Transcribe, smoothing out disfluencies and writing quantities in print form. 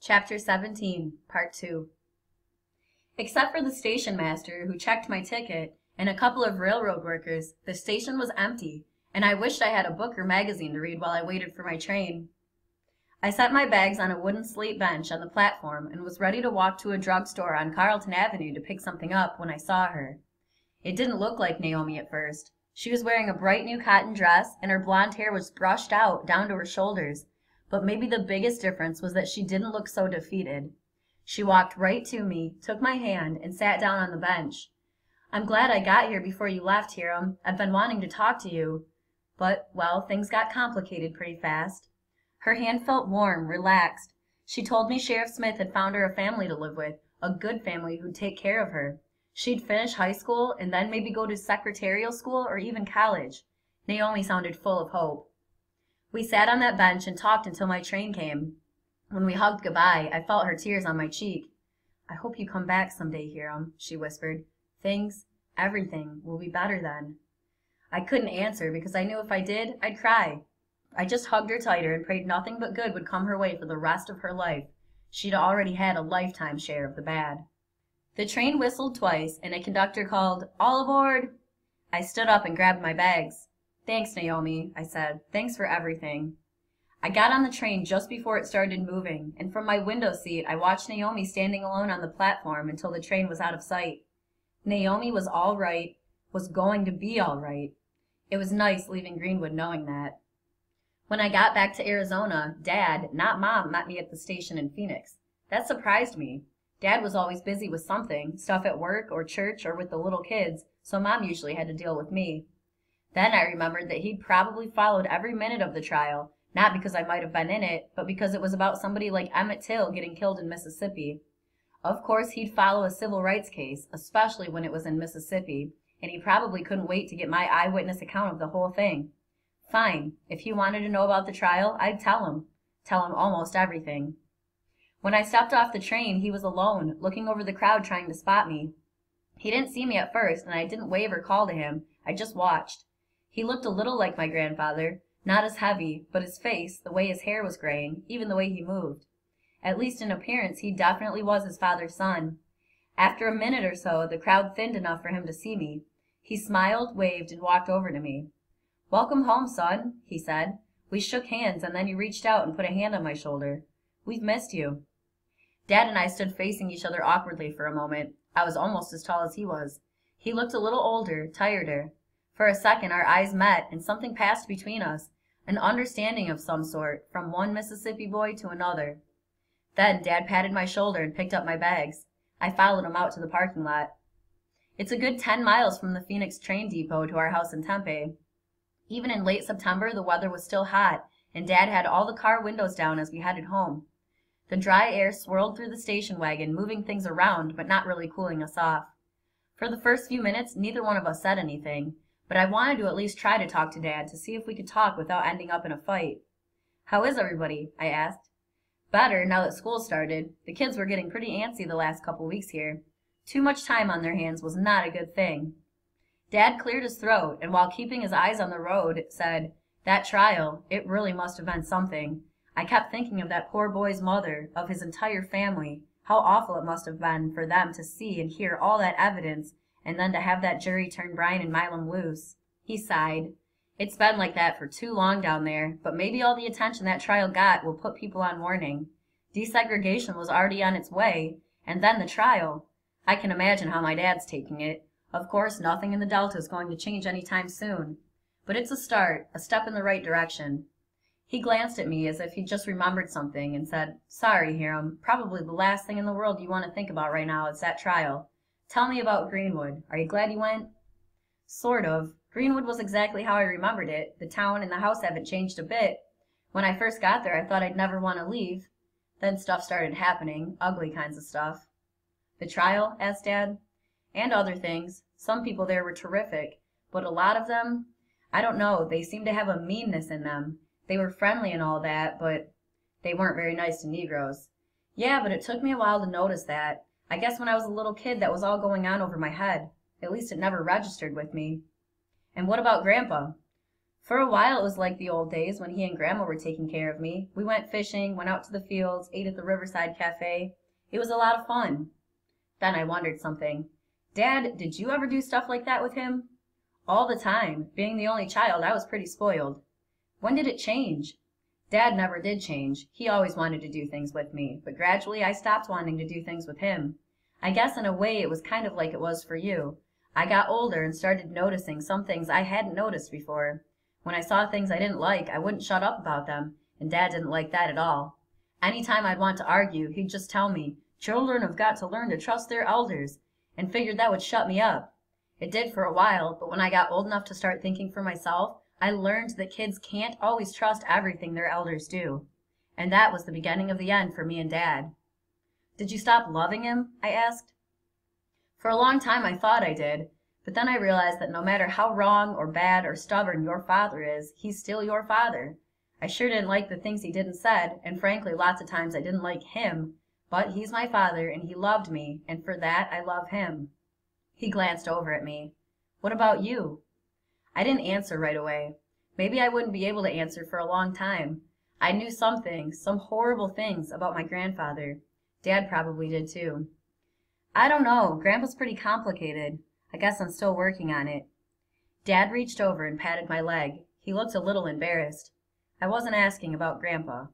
Chapter 17, Part 2. Except for the station master who checked my ticket and a couple of railroad workers, the station was empty, and I wished I had a book or magazine to read while I waited for my train. I set my bags on a wooden slate bench on the platform and was ready to walk to a drugstore on Carlton Avenue to pick something up when I saw her. It didn't look like Naomi at first. She was wearing a bright new cotton dress, and her blonde hair was brushed out down to her shoulders. But maybe the biggest difference was that she didn't look so defeated. She walked right to me, took my hand, and sat down on the bench. "I'm glad I got here before you left, Hiram. I've been wanting to talk to you." But, well, things got complicated pretty fast. Her hand felt warm, relaxed. She told me Sheriff Smith had found her a family to live with, a good family who'd take care of her. She'd finish high school and then maybe go to secretarial school or even college. Naomi sounded full of hope. We sat on that bench and talked until my train came. When we hugged goodbye, I felt her tears on my cheek. "I hope you come back someday, Hiram," she whispered. Everything will be better then." I couldn't answer because I knew if I did, I'd cry. I just hugged her tighter and prayed nothing but good would come her way for the rest of her life. She'd already had a lifetime share of the bad. The train whistled twice, and a conductor called, "All aboard!" I stood up and grabbed my bags. "Thanks, Naomi," I said. "Thanks for everything." I got on the train just before it started moving, and from my window seat I watched Naomi standing alone on the platform until the train was out of sight. Naomi was all right, was going to be all right. It was nice leaving Greenwood knowing that. When I got back to Arizona, Dad, not Mom, met me at the station in Phoenix. That surprised me. Dad was always busy with something, stuff at work or church or with the little kids, so Mom usually had to deal with me. Then I remembered that he'd probably followed every minute of the trial, not because I might have been in it, but because it was about somebody like Emmett Till getting killed in Mississippi. Of course, he'd follow a civil rights case, especially when it was in Mississippi, and he probably couldn't wait to get my eyewitness account of the whole thing. Fine, if he wanted to know about the trial, I'd tell him almost everything. When I stepped off the train, he was alone, looking over the crowd trying to spot me. He didn't see me at first, and I didn't wave or call to him. I just watched. He looked a little like my grandfather, not as heavy, but his face, the way his hair was graying, even the way he moved. At least in appearance, he definitely was his father's son. After a minute or so, the crowd thinned enough for him to see me. He smiled, waved, and walked over to me. "Welcome home, son," he said. We shook hands, and then he reached out and put a hand on my shoulder. "We've missed you." Dad and I stood facing each other awkwardly for a moment. I was almost as tall as he was. He looked a little older, tireder. For a second our eyes met, and something passed between us, an understanding of some sort, from one Mississippi boy to another. Then Dad patted my shoulder and picked up my bags. I followed him out to the parking lot. It's a good 10 miles from the Phoenix train depot to our house in Tempe. Even in late September, the weather was still hot, and Dad had all the car windows down as we headed home. The dry air swirled through the station wagon, moving things around, but not really cooling us off. For the first few minutes, neither one of us said anything, but I wanted to at least try to talk to Dad to see if we could talk without ending up in a fight. "How is everybody?" I asked. "Better, now that school started. The kids were getting pretty antsy the last couple weeks here. Too much time on their hands was not a good thing." Dad cleared his throat, and while keeping his eyes on the road, said, "That trial, it really must have been something. I kept thinking of that poor boy's mother, of his entire family, how awful it must have been for them to see and hear all that evidence, and then to have that jury turn Brian and Milam loose." He sighed. "It's been like that for too long down there, but maybe all the attention that trial got will put people on warning. Desegregation was already on its way, and then the trial. I can imagine how my dad's taking it. Of course, nothing in the Delta is going to change any time soon. But it's a start, a step in the right direction." He glanced at me as if he'd just remembered something and said, "Sorry, Hiram, probably the last thing in the world you want to think about right now is that trial. Tell me about Greenwood. Are you glad you went?" "Sort of. Greenwood was exactly how I remembered it. The town and the house haven't changed a bit. When I first got there, I thought I'd never want to leave. Then stuff started happening, ugly kinds of stuff." "The trial?" asked Dad. "And other things. Some people there were terrific, but a lot of them, I don't know, they seemed to have a meanness in them. They were friendly and all that, but they weren't very nice to Negroes." "Yeah, but it took me a while to notice that. I guess when I was a little kid that was all going on over my head. At least it never registered with me." "And what about Grandpa?" For a while, it was like the old days when he and Grandma were taking care of me. We went fishing, went out to the fields, ate at the Riverside Cafe. It was a lot of fun. Then I wondered something. Dad, did you ever do stuff like that with him? All the time. Being the only child, I was pretty spoiled. When did it change? Dad never did change. He always wanted to do things with me, but gradually I stopped wanting to do things with him. I guess in a way it was kind of like it was for you. I got older and started noticing some things I hadn't noticed before. When I saw things I didn't like, I wouldn't shut up about them, and Dad didn't like that at all. Anytime I'd want to argue, he'd just tell me, "Children have got to learn to trust their elders," and figured that would shut me up. It did for a while, but when I got old enough to start thinking for myself, I learned that kids can't always trust everything their elders do. And that was the beginning of the end for me and Dad. Did you stop loving him? I asked. For a long time I thought I did, but then I realized that no matter how wrong or bad or stubborn your father is, he's still your father. I sure didn't like the things he did and said, and frankly lots of times I didn't like him, but he's my father and he loved me, and for that I love him. He glanced over at me. What about you? I didn't answer right away. Maybe I wouldn't be able to answer for a long time. I knew some things, some horrible things about my grandfather. Dad probably did too. I don't know. Grandpa's pretty complicated. I guess I'm still working on it. Dad reached over and patted my leg. He looked a little embarrassed. I wasn't asking about Grandpa.